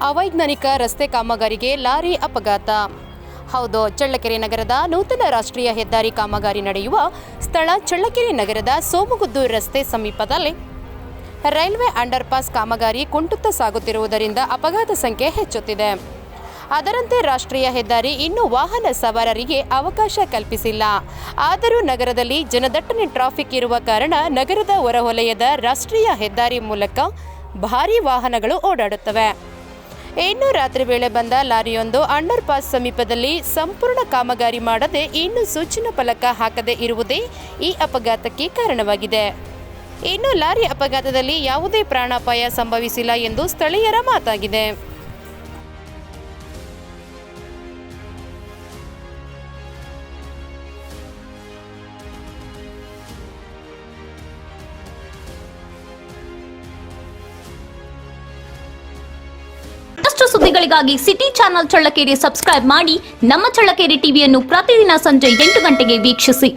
ಅವೈಜ್ಞಾನಿಕ ರಸ್ತೆ ಕಾಮಗಾರಿಗೆ ಲಾರಿ ಅಪಘಾತ. ಹೌದು, ಚಳ್ಳಕೆರೆ ನಗರದ ನೂತನ ರಾಷ್ಟ್ರೀಯ ಹೆದ್ದಾರಿ ಕಾಮಗಾರಿ ನಡೆಯುವ ಸ್ಥಳ ಚಳ್ಳಕೆರೆ ನಗರದ ಸೋಮಗುದ್ದು ರಸ್ತೆ ಸಮೀಪದಲ್ಲಿ ರೈಲ್ವೆ ಅಂಡರ್ ಪಾಸ್ ಕಾಮಗಾರಿ ಕುಂಟುತ್ತಾ ಸಾಗುತ್ತಿರುವುದರಿಂದ ಅಪಘಾತ ಸಂಖ್ಯೆ ಹೆಚ್ಚುತ್ತಿದೆ. ಅದರಂತೆ ರಾಷ್ಟ್ರೀಯ ಹೆದ್ದಾರಿ ಇನ್ನೂ ವಾಹನ ಸವಾರರಿಗೆ ಅವಕಾಶ ಕಲ್ಪಿಸಿಲ್ಲ. ಆದರೂ ನಗರದಲ್ಲಿ ಜನದಟ್ಟಣೆ ಟ್ರಾಫಿಕ್ ಇರುವ ಕಾರಣ ನಗರದ ಹೊರವಲಯದ ರಾಷ್ಟ್ರೀಯ ಹೆದ್ದಾರಿ ಮೂಲಕ ಭಾರೀ ವಾಹನಗಳು ಓಡಾಡುತ್ತವೆ. ಇನ್ನು ರಾತ್ರಿ ವೇಳೆ ಬಂದ ಲಾರಿಯೊಂದು ಅಂಡರ್ ಪಾಸ್ ಸಮೀಪದಲ್ಲಿ ಸಂಪೂರ್ಣ ಕಾಮಗಾರಿ ಮಾಡದೆ ಇನ್ನೂ ಸೂಚನಾ ಫಲಕ ಹಾಕದೇ ಇರುವುದೇ ಈ ಅಪಘಾತಕ್ಕೆ ಕಾರಣವಾಗಿದೆ. ಇನ್ನು ಲಾರಿ ಅಪಘಾತದಲ್ಲಿ ಯಾವುದೇ ಪ್ರಾಣಾಪಾಯ ಸಂಭವಿಸಿಲ್ಲ ಎಂದು ಸ್ಥಳೀಯರ ಮಾತಾಗಿದೆ. ಮತ್ತಷ್ಟು ಸುದ್ದಿಗಳಿಗಾಗಿ ಸಿಟಿ ಚಾನೆಲ್ ಚಳ್ಳಕೆರೆ ಸಬ್ಸ್ಕ್ರೈಬ್ ಮಾಡಿ. ನಮ್ಮ ಚಳ್ಳಕೆರೆ ಟಿವಿಯನ್ನು ಪ್ರತಿದಿನ ಸಂಜೆ 8 ಗಂಟೆಗೆ ವೀಕ್ಷಿಸಿ.